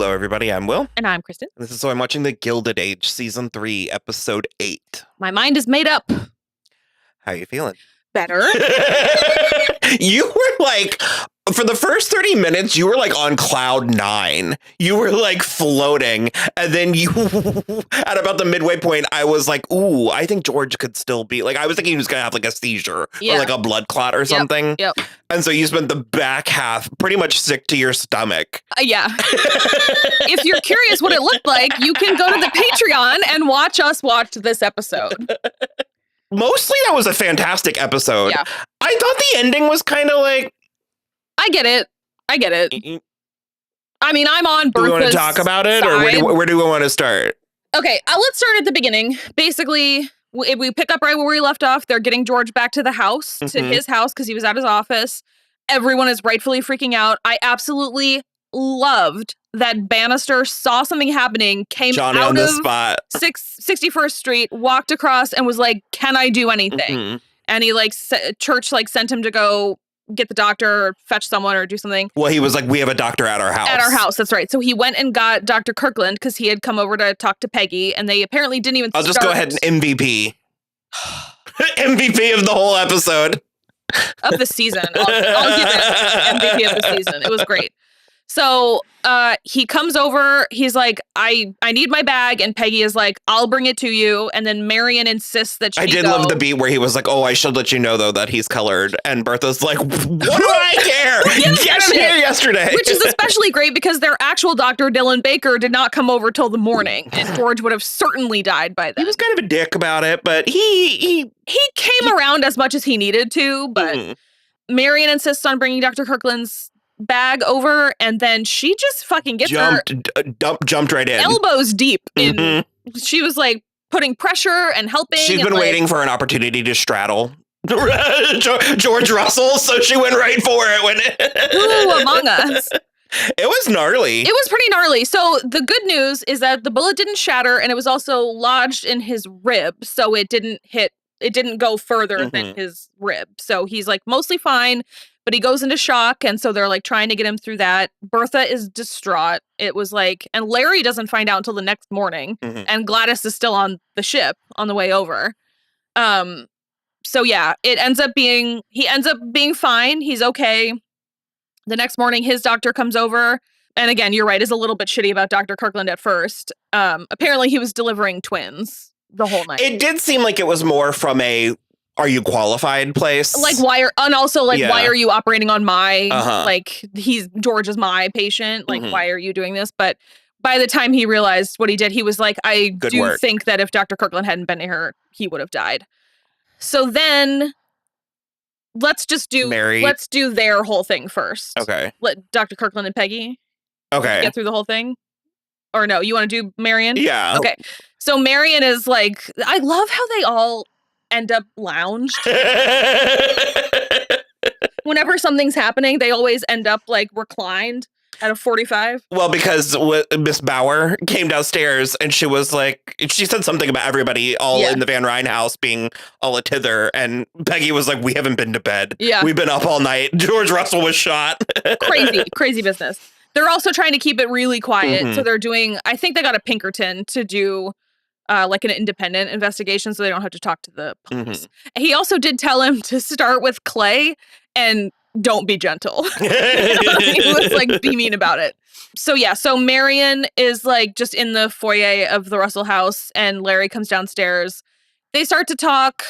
Hello, everybody. I'm Will. And I'm Kristen. This is So I'm watching the Gilded Age, Season 3, Episode 8. My mind is made up. How you feeling? Better. You were like, for the first 30 minutes, you were like on cloud 9. You were like floating. And then you, at about the midway point, I was like, ooh, I think George could still be, like, I was thinking he was going to have like a seizure or like a blood clot or something. Yep. And so you spent the back half pretty much sick to your stomach. Yeah. If you're curious what it looked like, you can go to the Patreon and watch us watch this episode. Mostly that was a fantastic episode. Yeah. I thought the ending was kind of like... I get it. I mean, I'm on Bertha's Do we want to talk about it? side. Or where do we want to start? Okay, let's start at the beginning. Basically, if we pick up right where we left off, they're getting George back to the house, to his house, because he was at his office. Everyone is rightfully freaking out. I absolutely loved that Bannister saw something happening, came Johnny out on the of spot. 61st Street, walked across, and was like, "Can I do anything?" And he Church sent him to go get the doctor or fetch someone or do something. Well, he was like, we have a doctor at our house. At our house, that's right. So he went and got Dr. Kirkland because he had come over to talk to Peggy, and they apparently didn't even I'll just go ahead and MVP. MVP of the whole episode. Of the season. I'll give it MVP of the season. It was great. So he comes over. He's like, I need my bag. And Peggy is like, I'll bring it to you. And then Marion insists that she I did love the beat where he was like, oh, I should let you know, though, that he's colored. And Bertha's like, what do I care? Get him here yesterday. Which is especially great because their actual doctor, Dylan Baker, did not come over till the morning. And George would have certainly died by then. He was kind of a dick about it, but he came around as much as he needed to. But Marion insists on bringing Dr. Kirkland's bag over, and then she just fucking gets jumped right in, elbows deep in. She was like putting pressure and helping. She's been waiting for an opportunity to straddle George Russell, so she went right for it. Ooh, Among Us. It was gnarly. It was pretty gnarly. So the good news is that the bullet didn't shatter, and it was also lodged in his rib, so it didn't go further than his rib. So he's like mostly fine. But he goes into shock, and so they're like trying to get him through that. Bertha is distraught. It was like, and Larry doesn't find out until the next morning, and Gladys is still on the ship on the way over. So yeah, he ends up being fine. He's okay. The next morning, his doctor comes over, and again, you're right, is a little bit shitty about Dr. Kirkland at first. Apparently, he was delivering twins the whole night. It did seem like it was more from a "Are you qualified?" place. Like, why are you operating on my, George is my patient. Like, why are you doing this? But by the time he realized what he did, he was like, I think that if Dr. Kirkland hadn't been here, he would have died. So then let's do their whole thing first. Okay. Let Dr. Kirkland and Peggy get through the whole thing. Or no, you want to do Marion? Yeah. Okay. So Marion is like, I love how they all end up lounged. Whenever something's happening, they always end up like reclined at a 45. Well, because Miss Bauer came downstairs and she was like, she said something about everybody in the Van Ryn house being all a tither. And Peggy was like, we haven't been to bed. Yeah. We've been up all night. George Russell was shot. Crazy business. They're also trying to keep it really quiet. So they're doing, I think they got a Pinkerton to do like an independent investigation so they don't have to talk to the police. He also did tell him to start with Clay and don't be gentle. He was like, be mean about it. So yeah, so Marion is like just in the foyer of the Russell house and Larry comes downstairs. They start to talk.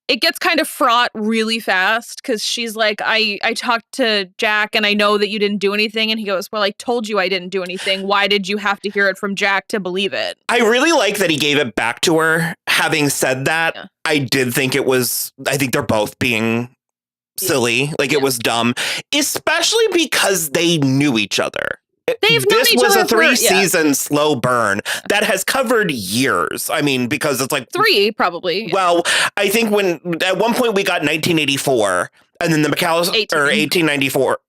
It gets kind of fraught really fast because she's like, I talked to Jack and I know that you didn't do anything. And he goes, well, I told you I didn't do anything. Why did you have to hear it from Jack to believe it? I really like that he gave it back to her. Having said that, I did think I think they're both being silly. Like it was dumb, especially because they knew each other. This was a 3-season slow burn that has covered years. I mean, because it's like 3 probably. Well, I think at one point we got 1984 and then the McAllister 1894.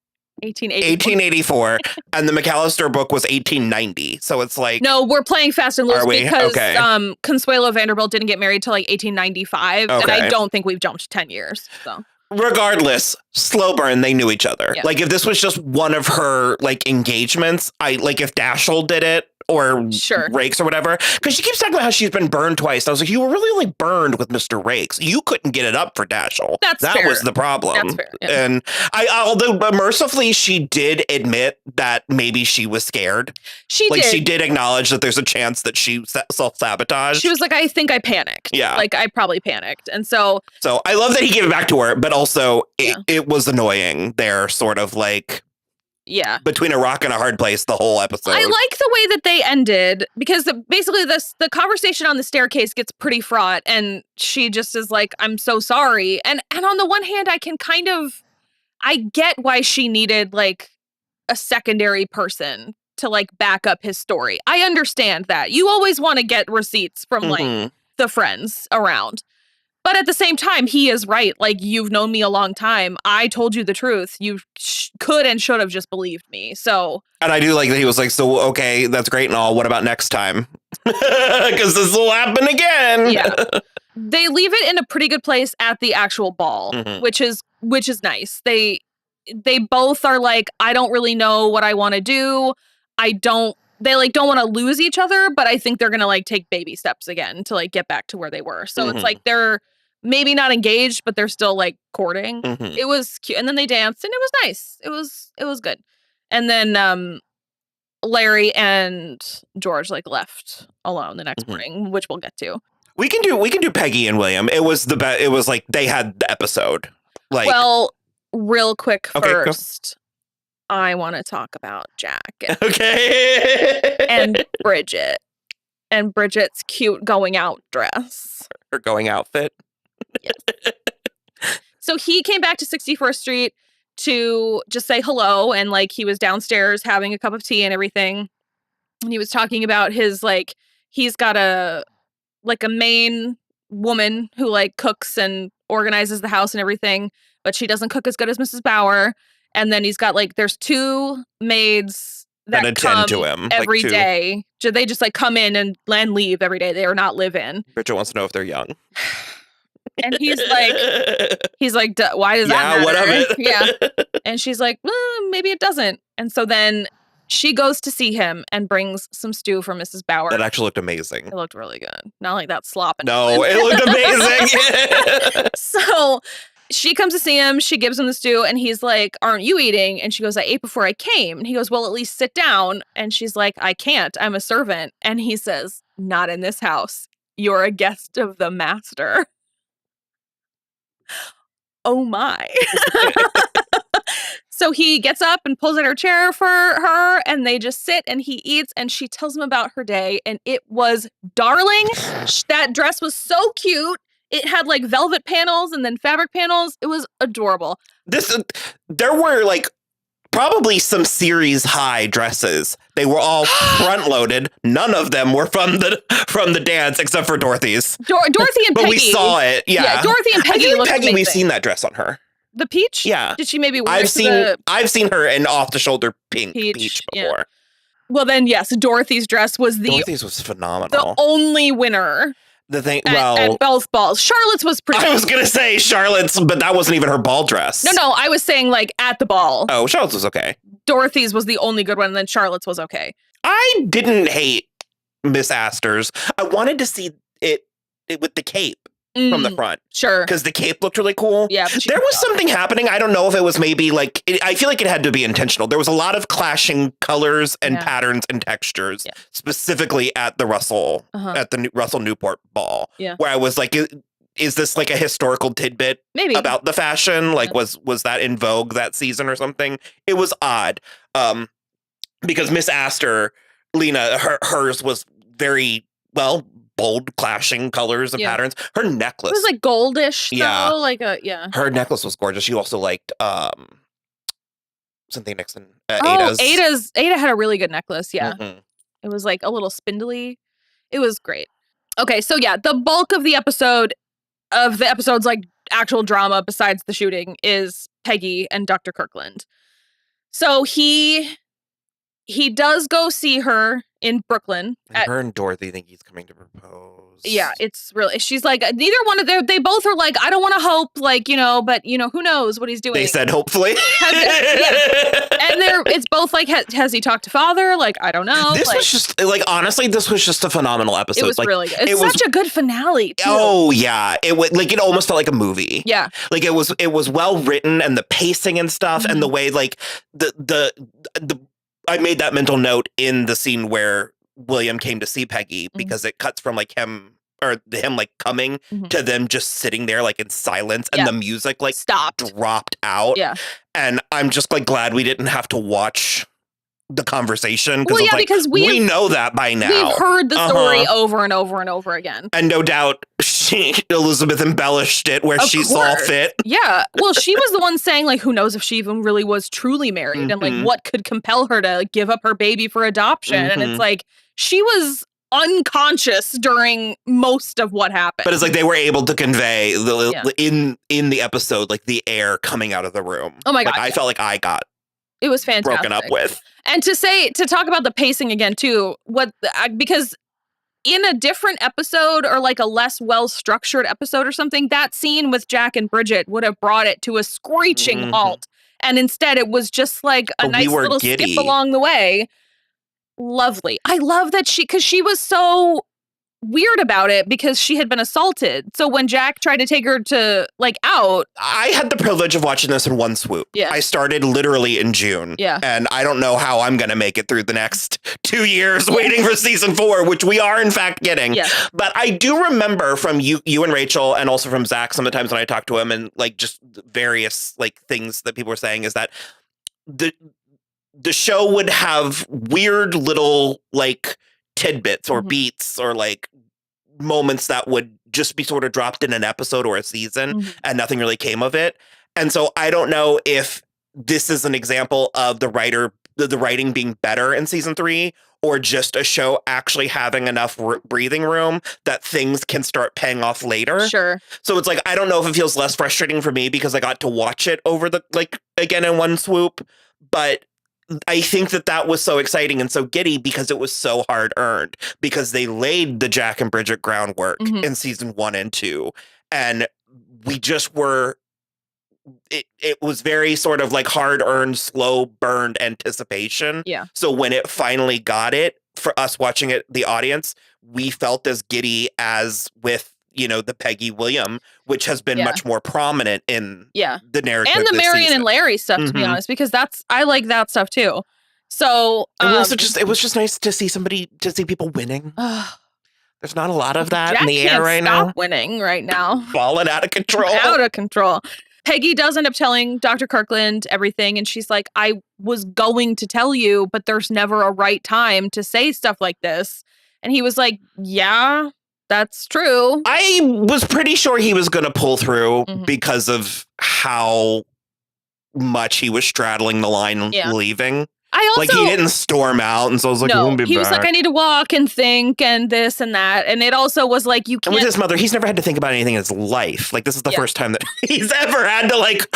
1884 and the McAllister book was 1890. So it's like, no, we're playing fast and loose because Consuelo Vanderbilt didn't get married till like 1895. And I don't think we've jumped 10 years. So Regardless, slow burn, they knew each other. Yeah. Like, if this was just one of her, like, engagements, if Dashiell did it, or Rakes or whatever, because she keeps talking about how she's been burned twice. I was like, you were really only burned with Mr. Rakes. You couldn't get it up for Dashiell. That fair. Was the problem. That's fair. Yeah. And although mercifully, she did admit that maybe she was scared. She did. She did acknowledge that there's a chance that she self-sabotaged. She was like, I think I panicked. Yeah. Like, I probably panicked. And so I love that he gave it back to her, but also it was annoying. They're sort of like, between a rock and a hard place the whole episode. I like the way that they ended, because basically the conversation on the staircase gets pretty fraught, and she just is like, I'm so sorry. And on the one hand, I get why she needed like a secondary person to like back up his story. I understand that. You always want to get receipts from like the friends around. But at the same time, he is right. Like, you've known me a long time. I told you the truth. You could and should have just believed me. So. And I do like that he was like, so, okay, that's great and all. What about next time? Because this will happen again. Yeah. They leave it in a pretty good place at the actual ball, which is nice. They both are like, I don't really know what I want to do. They like don't want to lose each other, but I think they're going to like take baby steps again to like get back to where they were. So it's like they're maybe not engaged, but they're still like courting. It was cute. And then they danced and it was nice. It was good. And then Larry and George like left alone the next morning, which we'll get to. We can do Peggy and William. It was it was like they had the episode. Like, well, real quick first. I want to talk about Jack. And Bridget. And Bridget's cute going out dress. Her going outfit. Yes. So he came back to 61st Street to just say hello. And like he was downstairs having a cup of tea and everything. And he was talking about his like, he's got a main woman who like cooks and organizes the house and everything. But she doesn't cook as good as Mrs. Bauer. And then he's got like, there's 2 maids that attend to him every day. They just like come in and leave every day. They are not live in. Bridget wants to know if they're young. And he's like, why does that matter? What of it? Yeah. And she's like, well, maybe it doesn't. And so then she goes to see him and brings some stew for Mrs. Bauer. That actually looked amazing. It looked really good. Not like that slop. No, it looked amazing. So she comes to see him. She gives him the stew. And he's like, aren't you eating? And she goes, I ate before I came. And he goes, well, at least sit down. And she's like, I can't. I'm a servant. And he says, not in this house. You're a guest of the master. Oh, my. So he gets up and pulls out her chair for her. And they just sit and he eats. And she tells him about her day. And it was darling. That dress was so cute. It had like velvet panels and then fabric panels. It was adorable. There were like probably some series high dresses. They were all front loaded. None of them were from the dance except for Dorothy's. Dorothy and Peggy. But we saw it. Yeah. Dorothy and Peggy looked amazing. We've seen that dress on her. The peach? Yeah. Did she maybe wear I've seen her in off the shoulder pink peach before. Yeah. Well then yes, Dorothy's dress was Dorothy's was phenomenal. The only winner. The thing, at both balls. Charlotte's was pretty. I was going to say Charlotte's, but that wasn't even her ball dress. No, I was saying like at the ball. Oh, Charlotte's was okay. Dorothy's was the only good one, and then Charlotte's was okay. I didn't hate Miss Astor's. I wanted to see it with the cape from the front. Sure. Because the cape looked really cool. Yeah. There was something happening. I don't know if it was maybe like, I feel like it had to be intentional. There was a lot of clashing colors and patterns and textures, specifically at the Russell, at the Russell Newport ball. Yeah. Where I was like, is this like a historical tidbit maybe about the fashion? Like, was that in vogue that season or something? It was odd. Because Miss Astor, Lena, hers was very, bold clashing colors and patterns. Her necklace. It was like goldish though. Yeah. Her necklace was gorgeous. She also liked something next in Ada's. Ada had a really good necklace. Yeah. It was like a little spindly. It was great. Okay, so yeah, the bulk of the episode's like actual drama besides the shooting is Peggy and Dr. Kirkland. So he does go see her in Brooklyn. Her and Dorothy think he's coming to propose. Yeah, it's really, she's like, neither one of them, they both are like, I don't want to hope, like, but, who knows what he's doing. They said, hopefully. And it's both like, has he talked to father? Like, I don't know. This was just, like, honestly, this was just a phenomenal episode. It was like, really good. It's such a good finale, too. Oh, yeah. It almost felt like a movie. Yeah. Like, it was well written, and the pacing and stuff, and the way, like, I made that mental note in the scene where William came to see Peggy, because it cuts from like him like coming to them just sitting there like in silence, and the music like stopped, dropped out. Yeah. And I'm just like glad we didn't have to watch the conversation. Well, yeah, like, because we know that by now. We've heard the story over and over and over again. And no doubt Elizabeth embellished it where she saw fit. Yeah. Well, she was the one saying, like, who knows if she even really was truly married, and like what could compel her to give up her baby for adoption. And it's like, she was unconscious during most of what happened. But it's like they were able to convey in the episode, like the air coming out of the room. Oh my God. I felt like I got it was fantastic. Broken up with. And to talk about the pacing again too, because in a different episode or like a less well-structured episode or something, that scene with Jack and Bridget would have brought it to a screeching halt. And instead it was just like a nice little skip along the way. Lovely. I love that because she was so weird about it because she had been assaulted. So when Jack tried to take her to like out. I had the privilege of watching this in one swoop. Yeah. I started literally in June. Yeah. And I don't know how I'm going to make it through the next 2 years waiting for season 4, which we are in fact getting. Yeah. But I do remember from you and Rachel, and also from Zach sometimes when I talk to him, and like just various like things that people were saying, is that the show would have weird little like tidbits or beats or like moments that would just be sort of dropped in an episode or a season and nothing really came of it. And so I don't know if this is an example of the writing being better in season 3, or just a show actually having enough breathing room that things can start paying off later. Sure. So it's like, I don't know if it feels less frustrating for me because I got to watch it over again in one swoop, but I think that was so exciting and so giddy because it was so hard earned, because they laid the Jack and Bridget groundwork in season 1 and 2. And we just were, it was very sort of like hard earned, slow burned anticipation. Yeah. So when it finally got it, for us watching it, the audience, we felt as giddy as with, the Peggy William, which has been much more prominent in the narrative. And the Marion and Larry stuff, to be honest, because I like that stuff too. So it was just nice to see people winning. There's not a lot of that in the air right now. Stop winning right now. Falling out of control. Out of control. Peggy does end up telling Dr. Kirkland everything, and she's like, I was going to tell you, but there's never a right time to say stuff like this. And he was like, yeah, that's true. I was pretty sure he was going to pull through because of how much he was straddling the line leaving. I also, he didn't storm out, and so I was like, he was like, I need to walk and think and this and that. And it also was like, you can't. And with his mother, he's never had to think about anything in his life. Like, this is the first time that he's ever had to like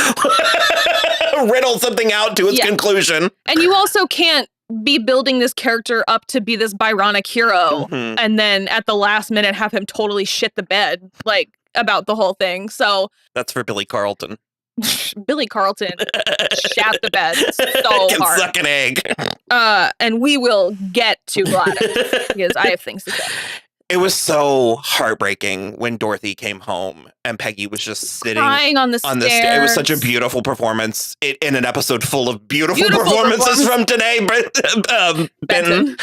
riddle something out to its conclusion. And you also can't be building this character up to be this Byronic hero and then at the last minute have him totally shit the bed like about the whole thing. So that's for Billy Carlton. Billy Carlton shat the bed so can hard. Suck an egg. And we will get to Gladys because I have things to say. It was so heartbreaking when Dorothy came home and Peggy was just sitting crying on the stairs. It was such a beautiful performance in an episode full of beautiful performances from today, Benton.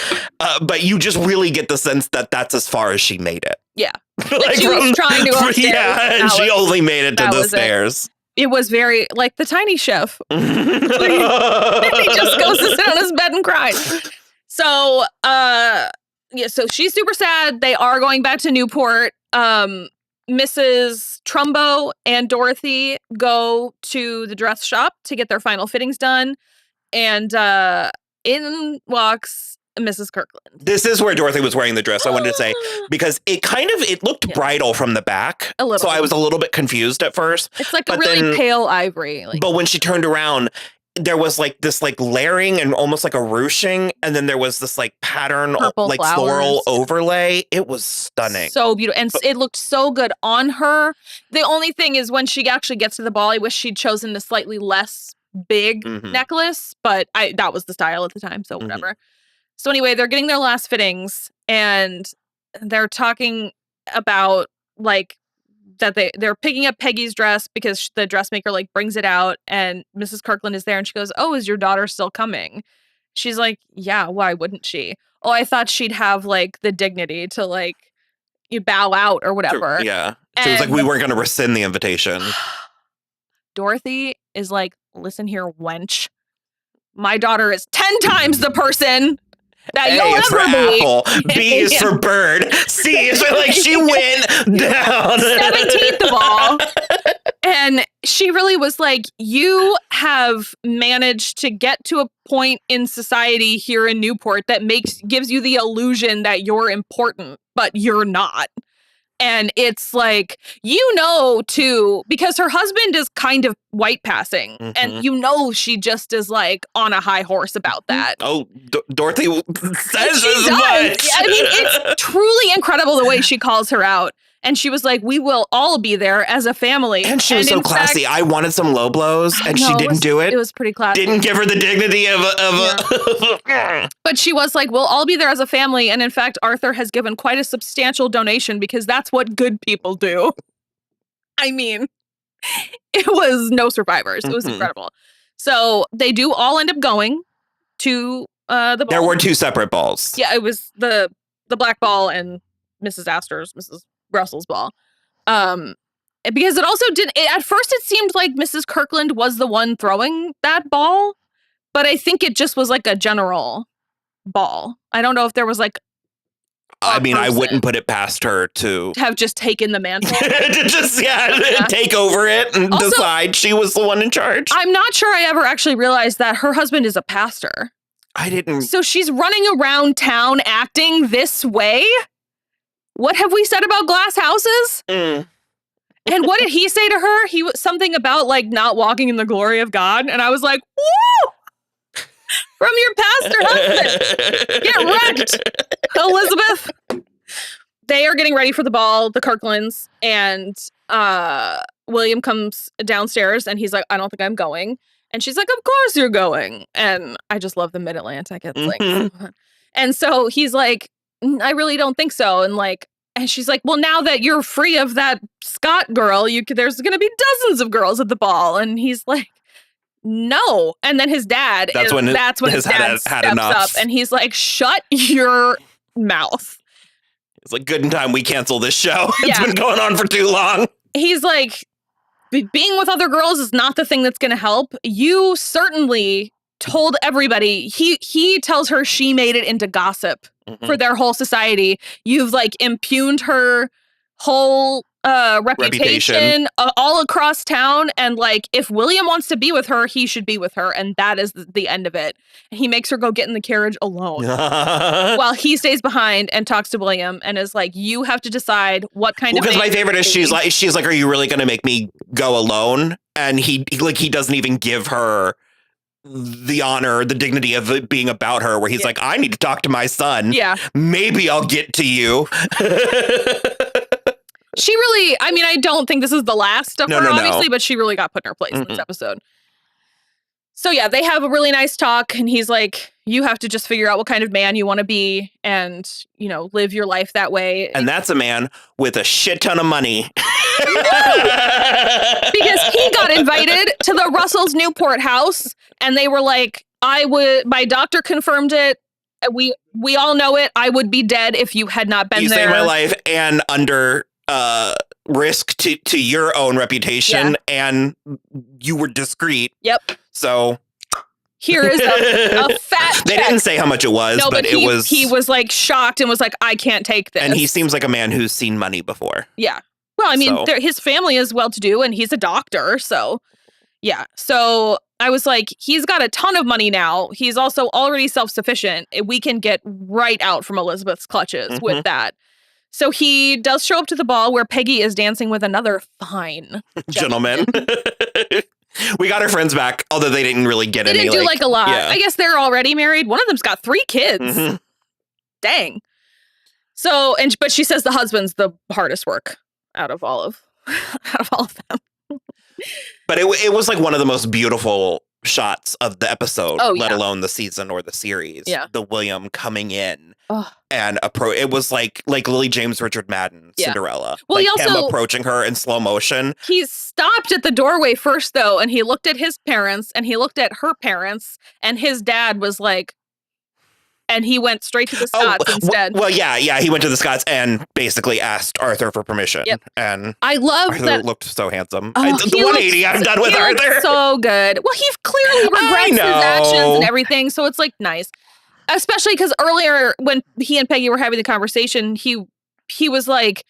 But you just really get the sense that that's as far as she made it. Yeah. Like she was trying to go upstairs. Yeah, and she only made it to the stairs. It was very like the tiny chef. He just goes to sit on his bed and cries. So, so she's super sad. They are going back to Newport. Mrs. Trumbo and Dorothy go to the dress shop to get their final fittings done. And in walks Mrs. Kirkland. This is where Dorothy was wearing the dress, I wanted to say, because it looked bridal from the back. A little. So I was a little bit confused at first. It's like a really pale ivory. But when she turned around, there was like this like layering and almost like a ruching, and then there was this like pattern, purple like flowers. floral overlay. It was stunning. So beautiful. And it looked so good on her. The only thing is when she actually gets to the ball, I wish she'd chosen a slightly less big necklace, but that was the style at the time, so whatever. So anyway, they're getting their last fittings, and they're talking about like that they're picking up Peggy's dress because the dressmaker like brings it out, and Mrs. Kirkland is there, and she goes, "Oh, is your daughter still coming?" She's like, "Yeah, why wouldn't she?" "Oh, I thought she'd have like the dignity to like you bow out or whatever." Yeah. She was like, we weren't going to rescind the invitation. Dorothy is like, "Listen here, wench. My daughter is 10 times the person that A you'll is for ever be." apple. B is for bird. C is for like she went down. 17th of all. And she really was like, you have managed to get to a point in society here in Newport that gives you the illusion that you're important, but you're not. And it's like, too, because her husband is kind of white passing. And she just is like on a high horse about that. Oh, Dorothy says as much. I mean, it's truly incredible the way she calls her out. And she was like, we will all be there as a family. And she was so classy. I wanted some low blows, and she didn't do it. It was pretty classy. Didn't give her the dignity of a... But she was like, we'll all be there as a family. And in fact, Arthur has given quite a substantial donation because that's what good people do. I mean, it was no survivors. It was incredible. So they do all end up going to the ball. There were 2 separate balls. Yeah, it was the black ball and Mrs. Russell's ball. Because it also at first it seemed like Mrs. Kirkland was the one throwing that ball, but I think it just was like a general ball. I don't know if there was like I mean, I wouldn't put it past her to have just taken the mantle. to just take over it and also, decide she was the one in charge. I'm not sure I ever actually realized that her husband is a pastor. I didn't. So she's running around town acting this way? What have we said about glass houses? And what did he say to her? He was something about like not walking in the glory of God. And I was like, woo! From your pastor husband. Get wrecked, Elizabeth. They are getting ready for the ball, the Kirklands. And William comes downstairs and he's like, I don't think I'm going. And she's like, of course you're going. And I just love the Mid-Atlantic. It's like, and so he's like, I really don't think so. And she's like, well, now that you're free of that Scott girl, there's going to be dozens of girls at the ball. And he's like, no. And then his dad, that's when his dad steps up and he's like, shut your mouth. It's like, good in time we cancel this show. It's been going on for too long. He's like, being with other girls is not the thing that's going to help. You certainly told everybody. He tells her she made it into gossip for their whole society. You've like impugned her whole reputation all across town. And like, if William wants to be with her, he should be with her. And that is the end of it. And he makes her go get in the carriage alone while he stays behind and talks to William and is like, you have to decide what kind of. Because my favorite is she's like, are you really going to make me go alone? And he doesn't even give her the honor, the dignity of it being about her, where he's like, I need to talk to my son. Yeah. Maybe I'll get to you. She really, I mean, I don't think this is the last of her, obviously, but she really got put in her place in this episode. So yeah, they have a really nice talk and he's like, you have to just figure out what kind of man you want to be and, live your life that way. And that's a man with a shit ton of money. Because he got invited to the Russell's Newport house and they were like, my doctor confirmed it. We all know it. I would be dead if you had not been there. You saved my life and under risk to your own reputation and you were discreet. Yep. So here is a fat check. They didn't say how much it was, but it was. He was like shocked and was like, I can't take this. And he seems like a man who's seen money before. Yeah. Well, I mean, his family is well-to-do and he's a doctor. So, yeah. So I was like, he's got a ton of money now. He's also already self-sufficient. We can get right out from Elizabeth's clutches with that. So he does show up to the ball where Peggy is dancing with another fine gentleman. We got our friends back, although they didn't really get any. They didn't do like a lot. Yeah. I guess they're already married. One of them's got 3 kids. Mm-hmm. Dang. So, but she says the husband's the hardest work out of all of them. But it was like one of the most beautiful shots of the episode, let alone the season or the series. Yeah. The William coming in and it was like Lily James Richard Madden Cinderella. Well, like he also him approaching her in slow motion. He stopped at the doorway first though, and he looked at his parents and he looked at her parents, and his dad was like, and he went straight to the Scots instead. Well, yeah, he went to the Scots and basically asked Arthur for permission. Yep. And I love Arthur that. Looked so handsome. Oh, the 180 I'm done with Arthur. So good. Well, he clearly regrets his actions and everything, so it's like nice. Especially because earlier when he and Peggy were having the conversation, he was like,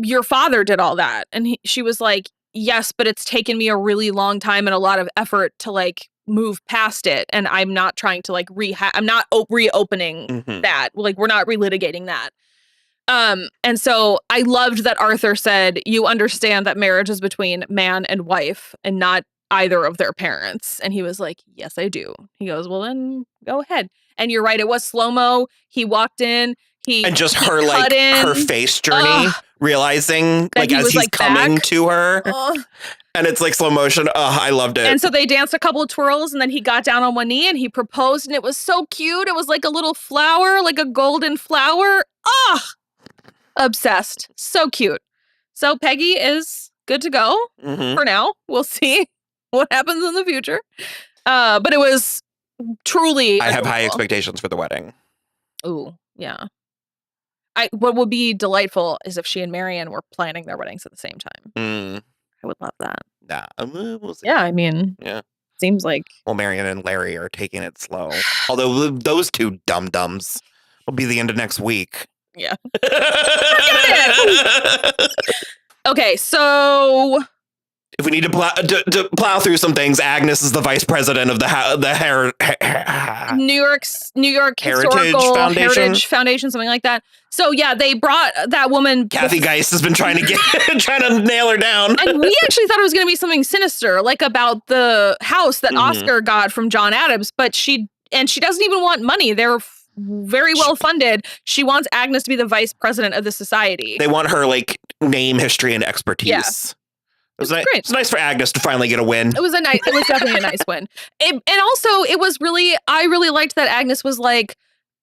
"Your father did all that," and she was like, "Yes, but it's taken me a really long time and a lot of effort to like move past it, and I'm not trying to like I'm not reopening that. Like we're not relitigating that." And so I loved that Arthur said, "You understand that marriage is between man and wife and not either of their parents." And he was like, "Yes, I do." He goes, "Well, then go ahead." And you're right. It was slow-mo. He walked in. And just her like her face journey, realizing like as he's coming to her. And it's like slow motion. Oh, I loved it. And so they danced a couple of twirls, and then he got down on one knee and he proposed, and it was so cute. It was like a little flower, like a golden flower. Oh, obsessed. So cute. So Peggy is good to go for now. We'll see what happens in the future. But it was truly I have high expectations for the wedding. Ooh, yeah. What would be delightful is if she and Marion were planning their weddings at the same time. I would love that. Nah, we'll see. Yeah, I mean, seems like. Well, Marion and Larry are taking it slow. Although those two dum-dums will be the end of next week. Yeah. Okay, so if we need to plow through some things, Agnes is the vice president of New York Heritage Foundation, something like that. So yeah, they brought that woman. Kathy Geist has been trying to nail her down. And we actually thought it was going to be something sinister, like about the house that Oscar got from John Adams, but she doesn't even want money. They're very well funded. She wants Agnes to be the vice president of the society. They want her like name, history, and expertise. Yeah. It was nice. It's nice for Agnes to finally get a win. It was definitely a nice win. And also I really liked that Agnes was like,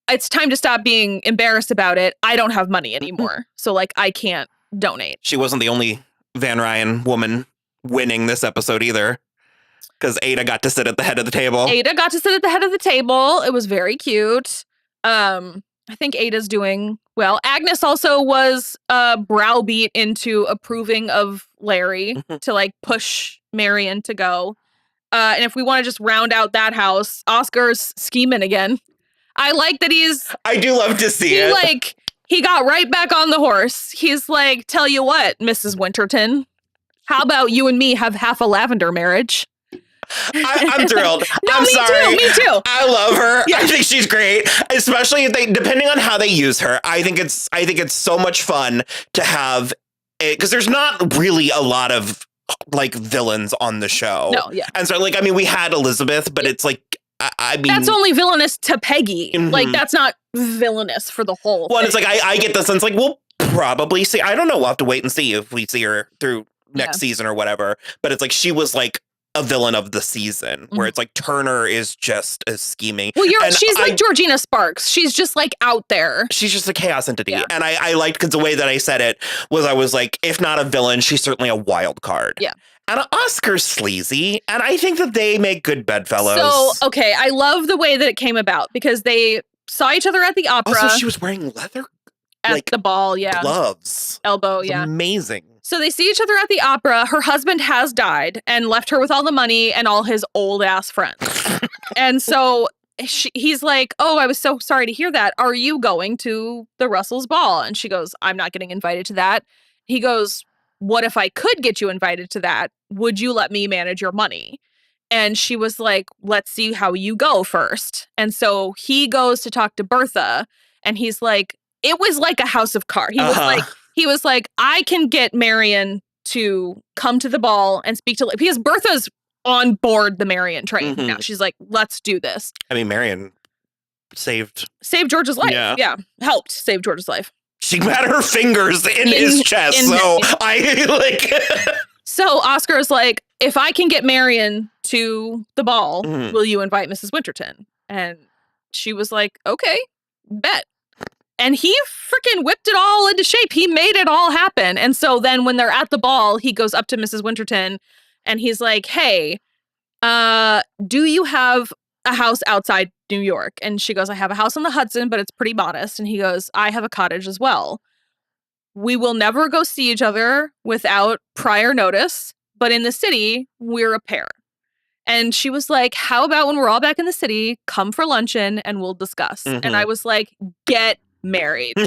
it's time to stop being embarrassed about it. I don't have money anymore. So like, I can't donate. She wasn't the only Van Ryan woman winning this episode either. Because Ada got to sit at the head of the table. It was very cute. I think Ada's doing well. Agnes also was browbeat into approving of Larry to like push Marion to go. And if we want to just round out that house, Oscar's scheming again. I like that I do love to see it. Like, he got right back on the horse. He's like, tell you what, Mrs. Winterton, how about you and me have half a lavender marriage? I'm thrilled. No, I'm sorry. Me too. I love her. Yeah. I think she's great, especially if depending on how they use her. I think it's so much fun to have it because there's not really a lot of like villains on the show. No, yeah. And so like, I mean, we had Elizabeth, but it's like, I mean, that's only villainous to Peggy. Like, that's not villainous for the whole thing. It's like, I get the sense like, we'll probably see. I don't know. We'll have to wait and see if we see her through next season or whatever. But it's like, she was like a villain of the season where it's like Turner is just as scheming. Well, she's like Georgina Sparks. She's just like out there. She's just a chaos entity. Yeah. And I liked because the way that I said it was I was like, if not a villain, she's certainly a wild card. Yeah. And Oscar's sleazy, and I think that they make good bedfellows. So, okay, I love the way that it came about because they saw each other at the opera. Also, she was wearing leather at the ball, gloves, elbow, yeah, amazing. So they see each other at the opera. Her husband has died and left her with all the money and all his old ass friends. And so he's like, "Oh, I was so sorry to hear that. Are you going to the Russell's ball?" And she goes, "I'm not getting invited to that." He goes, "What if I could get you invited to that? Would you let me manage your money?" And she was like, "Let's see how you go first." And so he goes to talk to Bertha, and he's like, it was like a house of cards. He was like, I can get Marion to come to the ball and speak to, because Bertha's on board the Marion train. Now she's like, let's do this. I mean, Marion saved George's life. Yeah. Helped save George's life. She had her fingers in his chest. So Oscar's like, if I can get Marion to the ball, will you invite Mrs. Winterton? And she was like, okay, bet. And he freaking whipped it all into shape. He made it all happen. And so then when they're at the ball, he goes up to Mrs. Winterton and he's like, hey, do you have a house outside New York? And she goes, I have a house on the Hudson, but it's pretty modest. And he goes, I have a cottage as well. We will never go see each other without prior notice, but in the city, we're a pair. And she was like, how about when we're all back in the city, come for luncheon and we'll discuss. And I was like, get married. No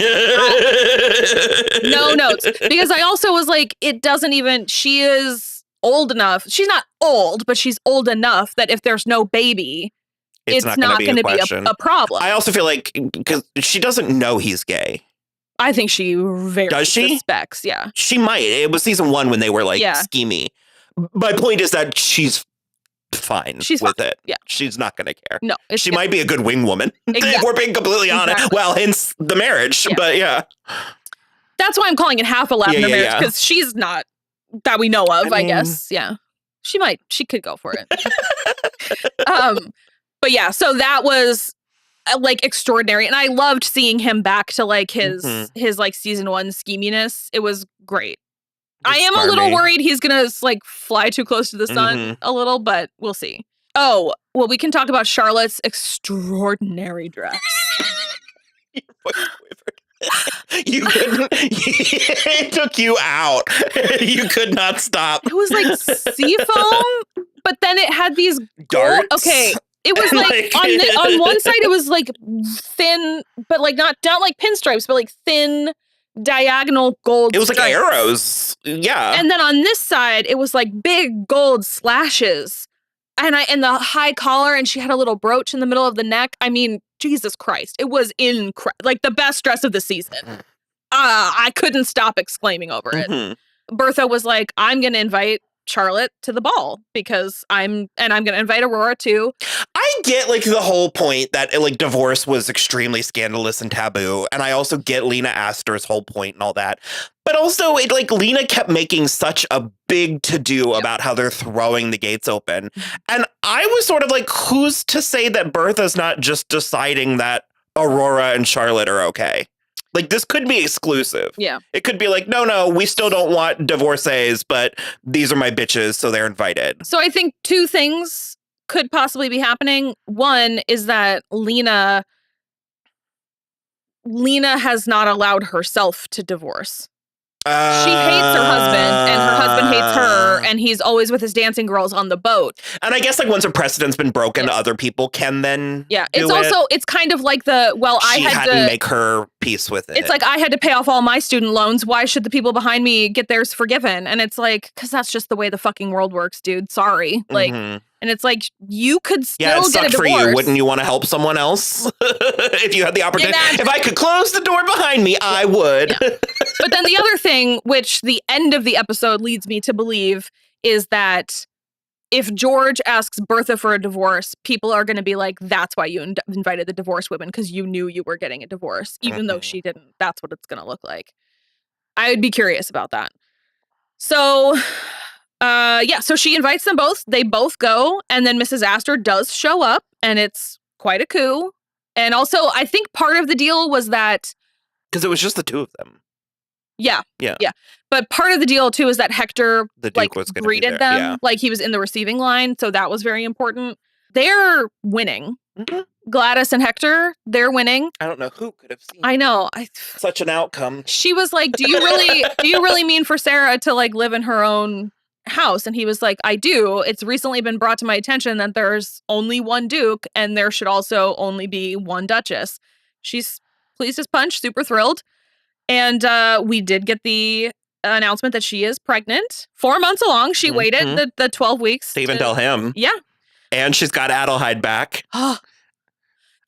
notes. Because I also was like, it doesn't even, she is old enough. She's not old, but she's old enough that if there's no baby, it's not going to be a problem. I also feel like, because she doesn't know he's gay. I think she very Does she? suspects, yeah. She might. It was season 1 when they were like schemy. My point is that she's fine with it. Yeah. She's not going to care. No. She might be a good wing woman. If we're being completely honest. Well, hence the marriage. But that's why I'm calling it half a lavender marriage, because she's not that we know of, I guess. Yeah. She could go for it. But yeah, so that was like extraordinary. And I loved seeing him back to like his like season 1 scheminess. It was great. I am a little worried he's gonna like fly too close to the sun a little, but we'll see. Oh, well, we can talk about Charlotte's extraordinary dress. You couldn't. It took you out. You could not stop. It was like seafoam, but then it had these darts. Okay, it was like on one side it was like thin, but like not like pinstripes, but like thin diagonal gold. It was like arrows. Yeah. And then on this side, it was like big gold slashes. And the high collar, and she had a little brooch in the middle of the neck. I mean, Jesus Christ. It was like the best dress of the season. I couldn't stop exclaiming over it. Bertha was like, I'm going to invite Charlotte to the ball because I'm going to invite Aurora too. I get like the whole point that like divorce was extremely scandalous and taboo. And I also get Lena Astor's whole point and all that. But also it like Lena kept making such a big to-do about how they're throwing the gates open. And I was sort of like, who's to say that Bertha's not just deciding that Aurora and Charlotte are okay? Like, this could be exclusive. Yeah. It could be like, no, we still don't want divorcees, but these are my bitches, so they're invited. So I think 2 things could possibly be happening. One is that Lena has not allowed herself to divorce. She hates her husband, and her husband hates her, and he's always with his dancing girls on the boat. And I guess like once a precedent's been broken, other people can then it's kind of like she had to make her peace with it. It's like I had to pay off all my student loans. Why should the people behind me get theirs forgiven? And it's like, because that's just the way the fucking world works, dude. Sorry. Like, and it's like, you could still get a divorce. For you. Wouldn't you want to help someone else? If you had the opportunity. If I could close the door behind me, I would. Yeah. But then the other thing, which the end of the episode leads me to believe, is that if George asks Bertha for a divorce, people are going to be like, that's why you invited the divorce women, because you knew you were getting a divorce, even though she didn't. That's what it's going to look like. I would be curious about that. So... so she invites them both. They both go. And then Mrs. Astor does show up, and it's quite a coup. And also, I think part of the deal was that... Because it was just the 2 of them. Yeah. But part of the deal, too, is that Hector the Duke was greeted them. Yeah. Like, he was in the receiving line. So that was very important. They're winning. Gladys and Hector, they're winning. I don't know who could have seen. I know. Such an outcome. She was like, do you really mean for Sarah to, like, live in her own house? And he was like, I do. It's recently been brought to my attention that there's only one Duke and there should also only be one Duchess. She's pleased as punch, super thrilled. And we did get the announcement that she is pregnant. 4 months along. She waited the 12 weeks. To even tell him. Yeah. And she's got Adelheid back.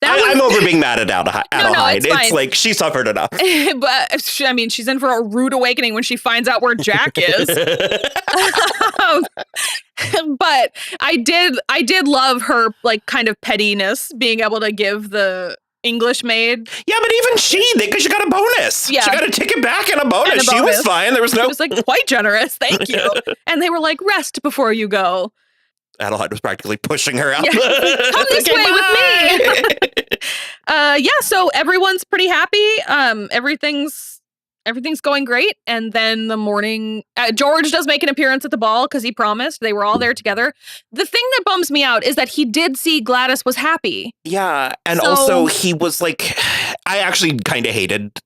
I'm over being mad at Adelheid. It's like she suffered enough. But I mean, she's in for a rude awakening when she finds out where Jack is. But I did love her like kind of pettiness, being able to give the English maid. Yeah, but even she got a bonus. Yeah. She got a ticket back and a bonus. She was fine. There was no. She was like quite generous. Thank you. And they were like, rest before you go. Adelheid was practically pushing her out. Yeah. Come this way with me. So everyone's pretty happy. Everything's going great. And then the morning, George does make an appearance at the ball because he promised. They were all there together. The thing that bums me out is that he did see Gladys was happy. Yeah. And also he was like, I actually kind of hated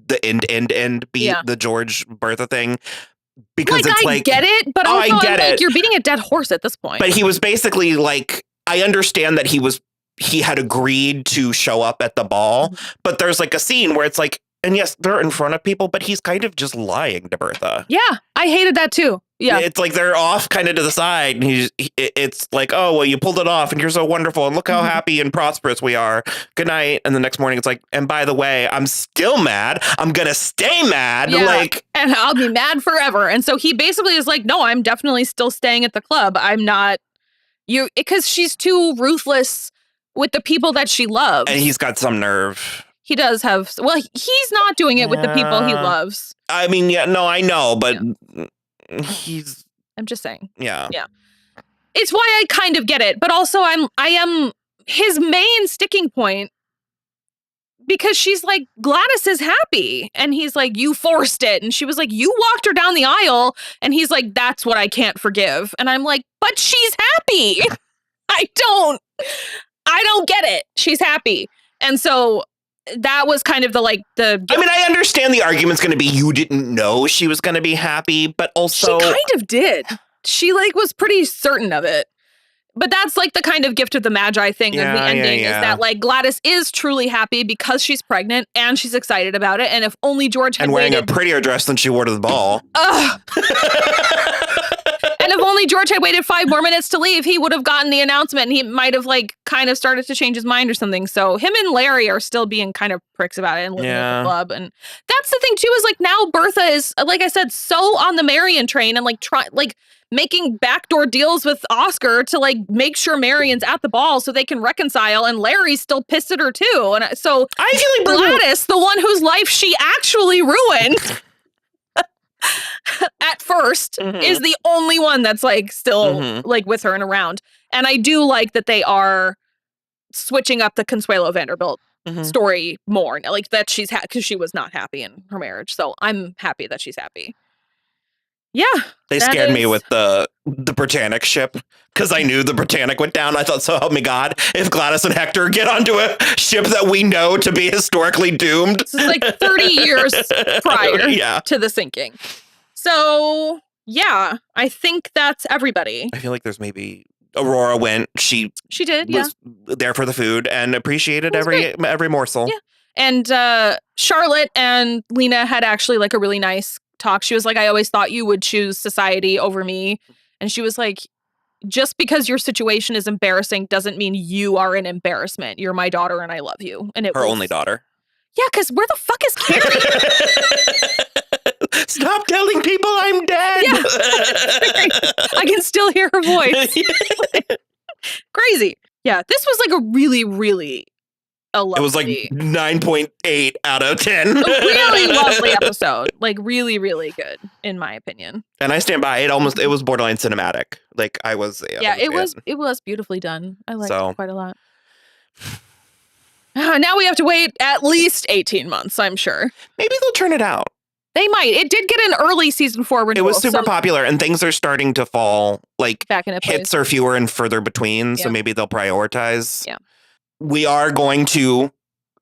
the end beat, the George Bertha thing. Because it's like, I get it, but also I'm like, you're beating a dead horse at this point. But he was basically like, I understand that he had agreed to show up at the ball, but there's like a scene where it's like, and yes, they're in front of people, but he's kind of just lying to Bertha. Yeah, I hated that too. Yeah. It's like they're off kind of to the side. And it's like, oh, well, you pulled it off and you're so wonderful. And look how happy and prosperous we are. Good night. And the next morning it's like, and by the way, I'm still mad. I'm going to stay mad. Yeah. Like, and I'll be mad forever. And so he basically is like, no, I'm definitely still staying at the club. I'm not because she's too ruthless with the people that she loves. And he's got some nerve. He does have. Well, he's not doing it with the people he loves. I mean, yeah, no, I know, but he's. I'm just saying. Yeah. Yeah. It's why I kind of get it, but also I am his main sticking point because she's like, Gladys is happy, and he's like, you forced it, and she was like, you walked her down the aisle, and he's like, that's what I can't forgive, and I'm like, but she's happy. I don't get it. She's happy, and so. That was kind of the I mean, I understand the argument's going to be you didn't know she was going to be happy, but also she kind of did. She was pretty certain of it. But that's like the kind of gift of the Magi thing of the ending is that Gladys is truly happy because she's pregnant and she's excited about it. And if only George had wearing a prettier dress than she wore to the ball. And if only George had waited 5 more minutes to leave, he would have gotten the announcement and he might have kind of started to change his mind or something. So him and Larry are still being kind of pricks about it and living at the club. And that's the thing too, is now Bertha is, like I said, so on the Marion train and making backdoor deals with Oscar to make sure Marion's at the ball so they can reconcile. And Larry's still pissed at her too. And so I feel like Gladys, the one whose life she actually ruined at first, is the only one that's still with her and around. And I do like that they are switching up the Consuelo Vanderbilt story more. That she's because she was not happy in her marriage. So I'm happy that she's happy. Yeah. They scared me with the Britannic ship because I knew the Britannic went down. I thought, so help me God, if Gladys and Hector get onto a ship that we know to be historically doomed. This is 30 years prior to the sinking. So, yeah, I think that's everybody. I feel like there's maybe Aurora went. She did, was there for the food and appreciated every morsel. Yeah. And Charlotte and Lena had actually a really nice talk. She was like, I always thought you would choose society over me. And she was like, just because your situation is embarrassing doesn't mean you are an embarrassment. You're my daughter and I love you. And her only daughter. Yeah, because where the fuck is Carrie? Stop telling people I'm dead. Yeah. I can still hear her voice. Crazy. Yeah, this was a really, really lovely. It was 9.8 out of 10. A really lovely episode. Really, really good, in my opinion. And I stand by it. It was borderline cinematic. It was beautifully done. I liked it quite a lot. Now we have to wait at least 18 months, I'm sure. Maybe they'll turn it out. They might. It did get an early season 4 renewal. It was super popular, and things are starting to fall. Back in hits are fewer and further between, so maybe they'll prioritize. Yeah. We are going to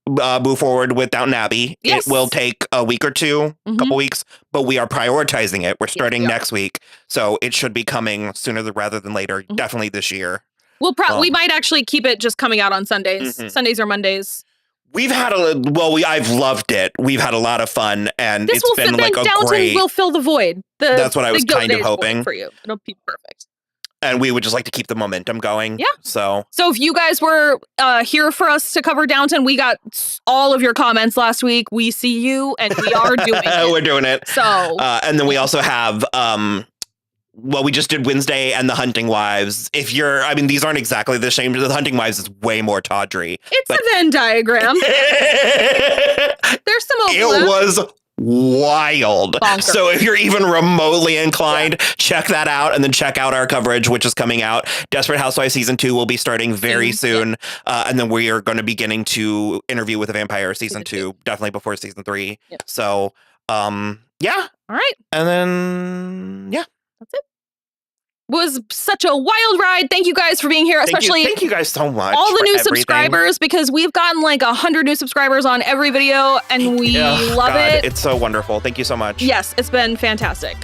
move forward with Downton Abbey. Yes. It will take a week or two, a couple weeks, but we are prioritizing it. We're starting next week, so it should be coming sooner rather than later. Definitely this year. We might actually keep it just coming out on Sundays. Sundays or Mondays. We've had I've loved it. We've had a lot of fun, and it's been Downton will fill the void. That's what I was kind of hoping for you. It'll be perfect. And we would just like to keep the momentum going. Yeah. So if you guys were here for us to cover Downton, we got all of your comments last week. We see you, and we are doing it. We're doing it. So, and then we also have, we just did Wednesday and the Hunting Wives. These aren't exactly the same. The Hunting Wives is way more tawdry. It's a Venn diagram. There's some overlap. It was wild. Bonkers. So if you're even remotely inclined, check that out, and then check out our coverage, which is coming out. Desperate Housewives season 2 will be starting very soon. And then we are going to be getting to Interview with a Vampire season 2, definitely before season 3. Yep. So, yeah. All right. And then, yeah. That's it. Was such a wild ride. Thank you guys for being here, especially thank you guys so much. All the new subscribers, because we've gotten like 100 new subscribers on every video, and we love it. It's so wonderful. Thank you so much. Yes, it's been fantastic.